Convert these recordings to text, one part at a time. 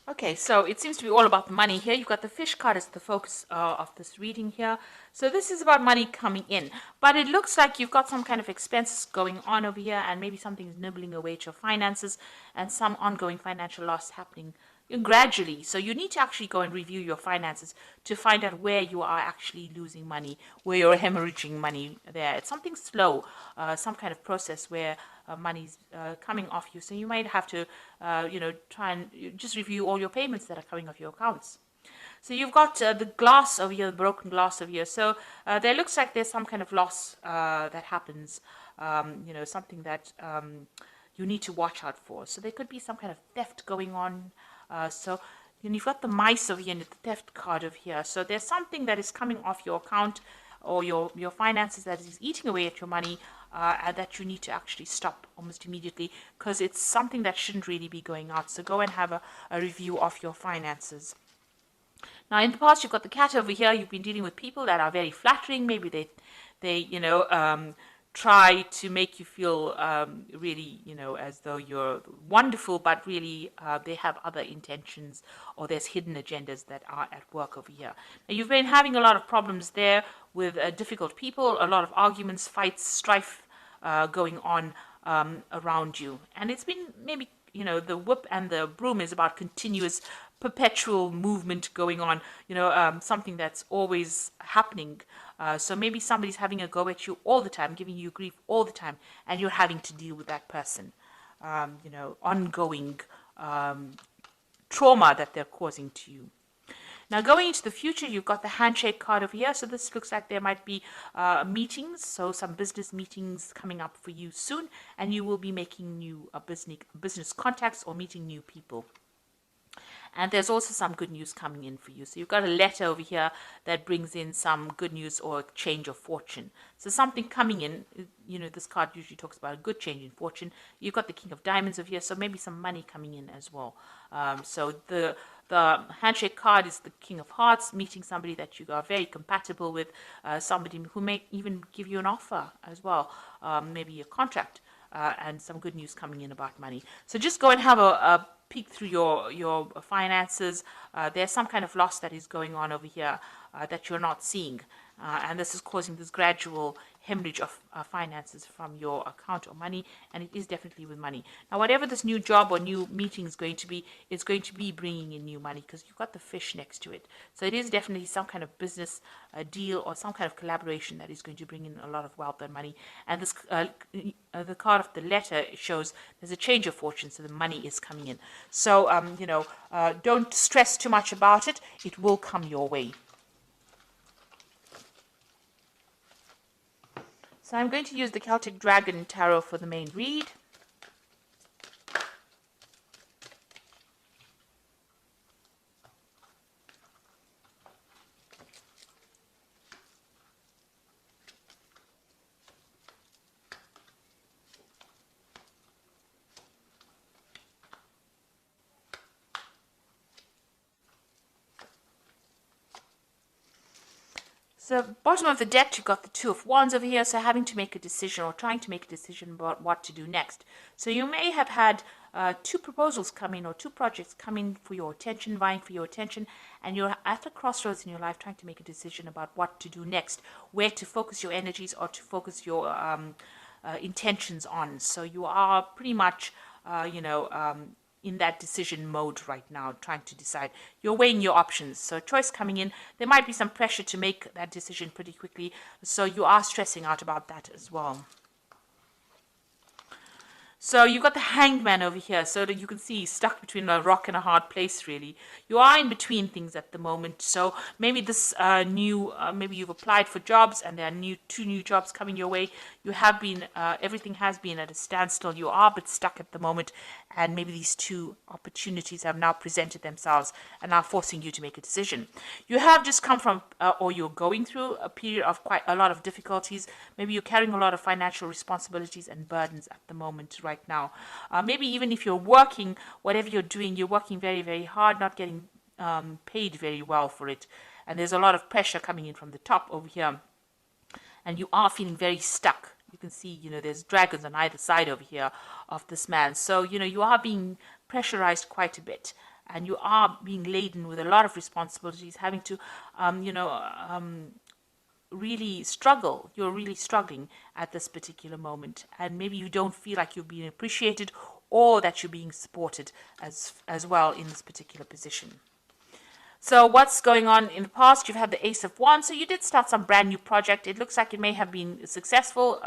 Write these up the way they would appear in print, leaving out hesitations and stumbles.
Okay, so it seems to be all about the money here. You've got the fish card as the focus of this reading here. So this is about money coming in. But it looks like you've got some kind of expenses going on over here, and maybe something's nibbling away at your finances and some ongoing financial loss happening gradually. So you need to actually go and review your finances to find out where you are actually losing money, where you're hemorrhaging money there. It's something slow, some kind of process where money's coming off you. So you might have to, try and just review all your payments that are coming off your accounts. So you've got the glass over here, the broken glass over here. So there looks like there's some kind of loss that happens, something that you need to watch out for. So there could be some kind of theft going on. You've got the mice over here and the theft card over here. So there's something that is coming off your account or your finances that is eating away at your money and that you need to actually stop almost immediately because it's something that shouldn't really be going out. So go and have a review of your finances. Now, in the past, you've got the cat over here. You've been dealing with people that are very flattering. Maybe they try to make you feel really, as though you're wonderful, but really they have other intentions or there's hidden agendas that are at work over here. Now, you've been having a lot of problems there with difficult people, a lot of arguments, fights, strife going on around you. And it's been maybe, the whip and the broom is about continuous perpetual movement going on, something that's always happening. So maybe somebody's having a go at you all the time, giving you grief all the time, and you're having to deal with that person. Ongoing trauma that they're causing to you. Now, going into the future, you've got the handshake card over here. So this looks like there might be meetings, so some business meetings coming up for you soon, and you will be making new business contacts or meeting new people. And there's also some good news coming in for you. So you've got a letter over here that brings in some good news or a change of fortune. So something coming in, this card usually talks about a good change in fortune. You've got the King of Diamonds over here, so maybe some money coming in as well. So the handshake card is the King of Hearts, meeting somebody that you are very compatible with, somebody who may even give you an offer as well, maybe a contract. And some good news coming in about money. So just go and have a peek through your finances. There's some kind of loss that is going on over here that you're not seeing. And this is causing this gradual hemorrhage of finances from your account or money, and it is definitely with money. Now, whatever this new job or new meeting is going to be, it's going to be bringing in new money because you've got the fish next to it. So it is definitely some kind of business deal or some kind of collaboration that is going to bring in a lot of wealth and money. And this the card of the letter shows there's a change of fortune, so the money is coming in. So, don't stress too much about it. It will come your way. So I'm going to use the Celtic Dragon Tarot for the main read. So bottom of the deck, you've got the Two of Wands over here, so having to make a decision or trying to make a decision about what to do next. So you may have had two proposals come in or two projects come in for your attention, vying for your attention, and you're at a crossroads in your life trying to make a decision about what to do next, where to focus your energies or to focus your intentions on. So you are pretty much, in that decision mode right now, trying to decide. You're weighing your options. So choice coming in. There might be some pressure to make that decision pretty quickly. So you are stressing out about that as well. So you've got the Hanged Man over here, so that you can see he's stuck between a rock and a hard place, really. You are in between things at the moment, so maybe this maybe you've applied for jobs and there are two new jobs coming your way. You have been, everything has been at a standstill. You are a bit stuck at the moment, and maybe these two opportunities have now presented themselves and are forcing you to make a decision. You have just come from, or you're going through a period of quite a lot of difficulties. Maybe you're carrying a lot of financial responsibilities and burdens at the moment, right now. Maybe even if you're working, whatever you're doing, you're working very, very hard, not getting paid very well for it. And there's a lot of pressure coming in from the top over here. And you are feeling very stuck. You can see, there's dragons on either side over here of this man. So, you are being pressurized quite a bit. and you are being laden with a lot of responsibilities, having to, really struggle. You're really struggling at this particular moment, and maybe you don't feel like you're being appreciated or that you're being supported as well in this particular position. So what's going on in the past? You've had the Ace of Wands, so you did start some brand new project. It looks like it may have been successful,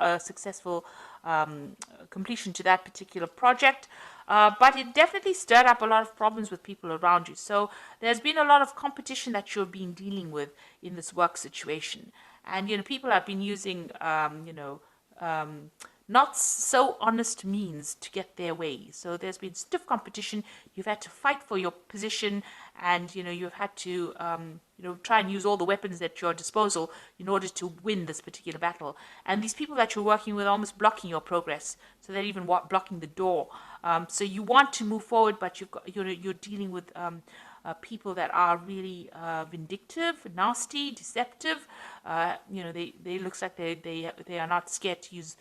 completion to that particular project. But it definitely stirred up a lot of problems with people around you. So there's been a lot of competition that you're being dealing with in this work situation. And, people have been using, not so honest means to get their way. So there's been stiff competition. You've had to fight for your position, and you've had to try and use all the weapons at your disposal in order to win this particular battle. And these people that you're working with are almost blocking your progress, so they're even blocking the door. So you want to move forward, but you're dealing with people that are really vindictive, nasty, deceptive. They looks like they are not scared to use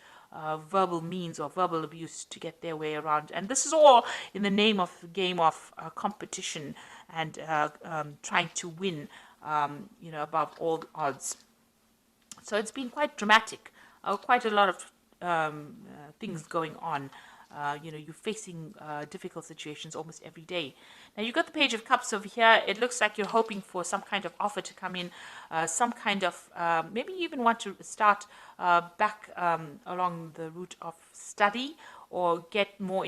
verbal means or verbal abuse to get their way around. And this is all in the name of the game of competition and trying to win, above all odds. So it's been quite dramatic, quite a lot of things going on. You're facing difficult situations almost every day. Now you've got the Page of Cups over here. It looks like you're hoping for some kind of offer to come in, some kind of, maybe you even want to start back along the route of study or get more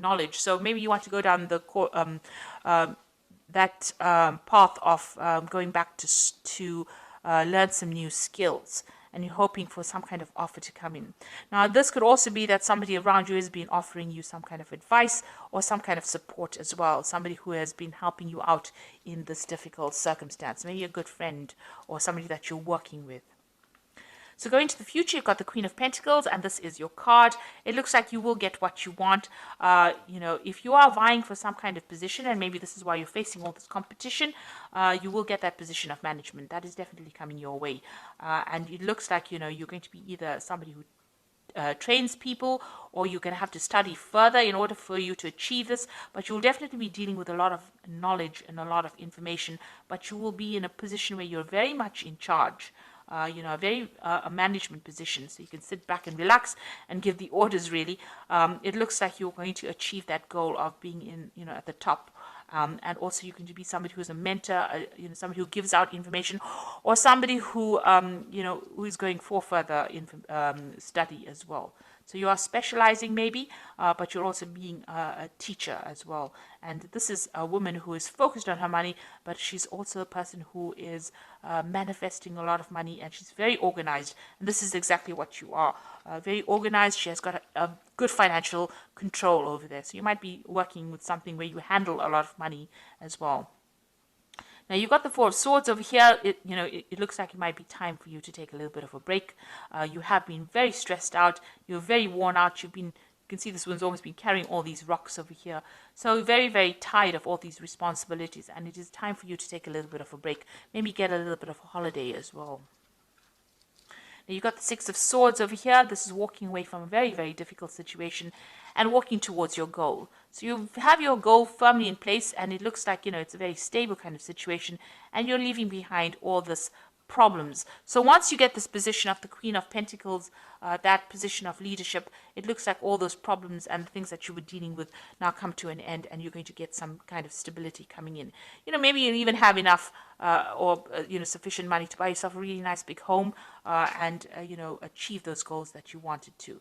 knowledge. So maybe you want to go down the path of going back to learn some new skills, and you're hoping for some kind of offer to come in. Now, this could also be that somebody around you has been offering you some kind of advice or some kind of support as well, somebody who has been helping you out in this difficult circumstance, maybe a good friend or somebody that you're working with. So going to the future, you've got the Queen of Pentacles, and this is your card. It looks like you will get what you want. If you are vying for some kind of position, and maybe this is why you're facing all this competition, you will get that position of management. That is definitely coming your way. And it looks like, you're going to be either somebody who trains people, or you're going to have to study further in order for you to achieve this, but you'll definitely be dealing with a lot of knowledge and a lot of information, but you will be in a position where you're very much in charge. A management position, so you can sit back and relax and give the orders, really. It looks like you're going to achieve that goal of being at the top. And also you're going to be somebody who's a mentor, somebody who gives out information, or somebody who, who is going for further study as well. So you are specializing maybe, but you're also being a teacher as well. And this is a woman who is focused on her money, but she's also a person who is manifesting a lot of money, and she's very organized. And this is exactly what you are. Very organized. She has got a good financial control over there. So you might be working with something where you handle a lot of money as well. Now you've got the Four of Swords over here. It looks like it might be time for you to take a little bit of a break. You have been very stressed out. You're very worn out. You can see this one's almost been carrying all these rocks over here. So very, very tired of all these responsibilities, and it is time for you to take a little bit of a break. Maybe get a little bit of a holiday as well. Now you've got the Six of Swords over here. This is walking away from a very, very difficult situation and walking towards your goal. So you have your goal firmly in place, and it looks like, it's a very stable kind of situation, and you're leaving behind all this problems. So once you get this position of the Queen of Pentacles, that position of leadership, it looks like all those problems and the things that you were dealing with now come to an end, and you're going to get some kind of stability coming in. Maybe you even have enough sufficient money to buy yourself a really nice big home, and achieve those goals that you wanted to.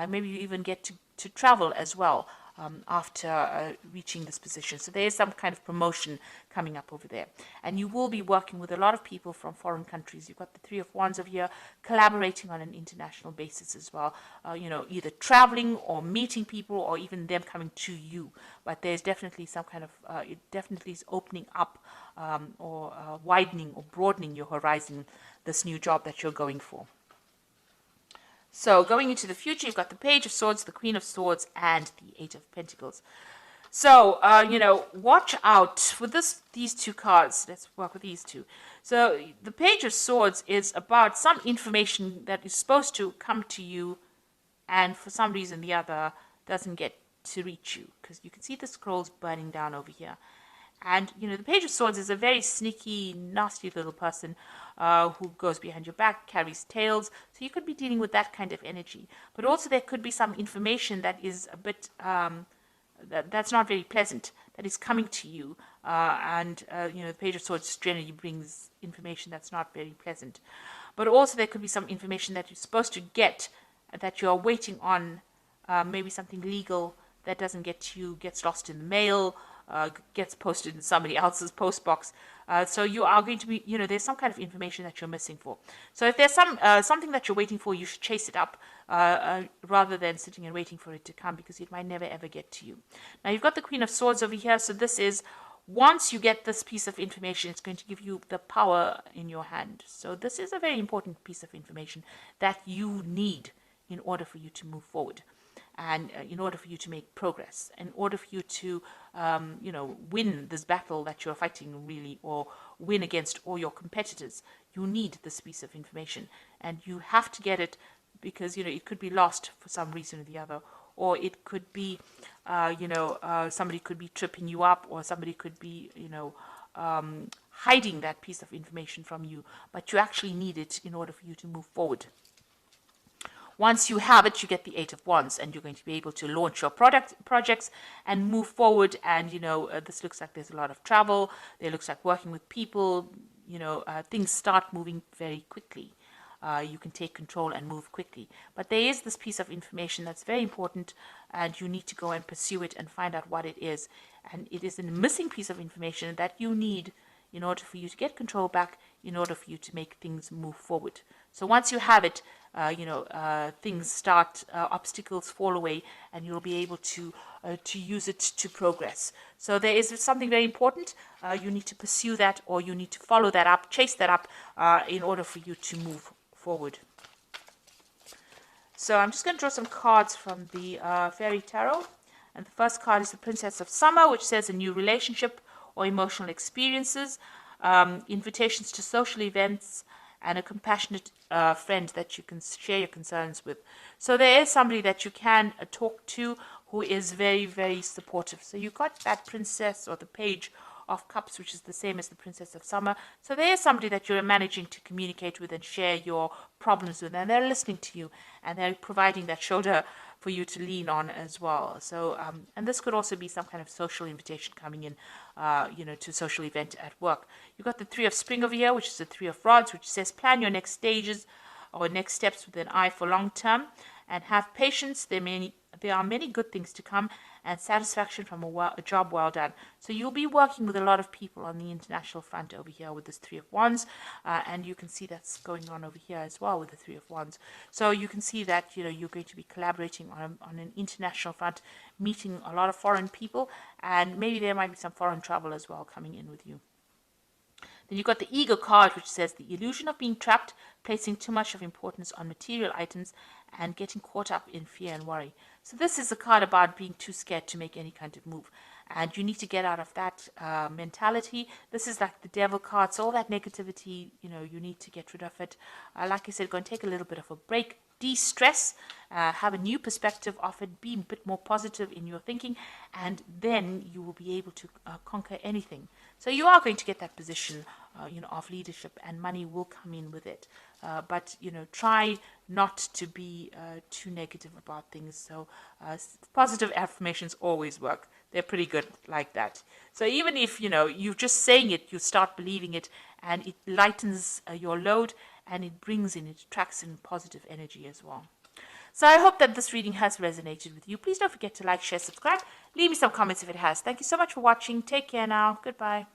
Maybe you even get to travel as well after reaching this position. So there is some kind of promotion coming up over there. And you will be working with a lot of people from foreign countries. You've got the Three of Wands over here, collaborating on an international basis as well. Either traveling or meeting people, or even them coming to you. But there's definitely some kind of, it definitely is opening up or widening or broadening your horizon, this new job that you're going for. So going into the future, you've got the Page of Swords, the Queen of Swords, and the Eight of Pentacles. So, watch out for these two cards. Let's work with these two. So the Page of Swords is about some information that is supposed to come to you, and for some reason or the other doesn't get to reach you, because you can see the scrolls burning down over here. And, the Page of Swords is a very sneaky, nasty little person who goes behind your back, carries tales. So you could be dealing with that kind of energy. But also there could be some information that is a bit, that's not very pleasant, that is coming to you. The Page of Swords generally brings information that's not very pleasant. But also there could be some information that you're supposed to get, that you're waiting on, maybe something legal that doesn't get to you, gets lost in the mail, gets posted in somebody else's post box. So you are going to be, there's some kind of information that you're missing for. So if there's something that you're waiting for, you should chase it up rather than sitting and waiting for it to come, because it might never ever get to you. Now you've got the Queen of Swords over here. So this is, once you get this piece of information, it's going to give you the power in your hand. So this is a very important piece of information that you need in order for you to move forward. And in order for you to make progress, in order for you to, win this battle that you're fighting, really, or win against all your competitors, you need this piece of information. And you have to get it, because, it could be lost for some reason or the other. Or it could be, somebody could be tripping you up, or somebody could be, hiding that piece of information from you. But you actually need it in order for you to move forward. Once you have it, you get the Eight of Wands, and you're going to be able to launch your projects and move forward. And, this looks like there's a lot of travel. It looks like working with people. Things start moving very quickly. You can take control and move quickly. But there is this piece of information that's very important, and you need to go and pursue it and find out what it is. And it is a missing piece of information that you need in order for you to get control back, in order for you to make things move forward. So once you have it, things start, obstacles fall away, and you'll be able to use it to progress. So there is something very important. You need to pursue that, or you need to follow that up, chase that up, in order for you to move forward. So I'm just going to draw some cards from the Fairy Tarot. And the first card is the Princess of Summer, which says a new relationship or emotional experiences, invitations to social events, and a compassionate friend that you can share your concerns with. So there is somebody that you can talk to who is very, very supportive. So you got that Princess, or the Page of Cups, which is the same as the Princess of Summer. So there is somebody that you're managing to communicate with and share your problems with, and they're listening to you, and they're providing that shoulder for you to lean on as well. So, and this could also be some kind of social invitation coming in, to a social event at work. You've got the Three of Spring over here, which is the Three of Rods, which says plan your next stages or next steps with an eye for long term, and have patience. There are many good things to come, and satisfaction from a job well done. So you'll be working with a lot of people on the international front over here with this Three of Wands, and you can see that's going on over here as well with the Three of Wands. So you can see that you're going to be collaborating on an international front, meeting a lot of foreign people, and maybe there might be some foreign travel as well coming in with you. Then you've got the Ego card, which says the illusion of being trapped, placing too much of importance on material items, and getting caught up in fear and worry. So this is a card about being too scared to make any kind of move. And you need to get out of that mentality. This is like the Devil card. So all that negativity, you need to get rid of it. Like I said, go and take a little bit of a break. De-stress, have a new perspective of it, be a bit more positive in your thinking, and then you will be able to conquer anything. So you are going to get that position, of leadership, and money will come in with it. But try not to be too negative about things. So positive affirmations always work. They're pretty good like that. So even if you're just saying it, you start believing it, and it lightens your load, and it attracts in positive energy as well. So I hope that this reading has resonated with you. Please don't forget to like, share, subscribe. Leave me some comments if it has. Thank you so much for watching. Take care now. Goodbye.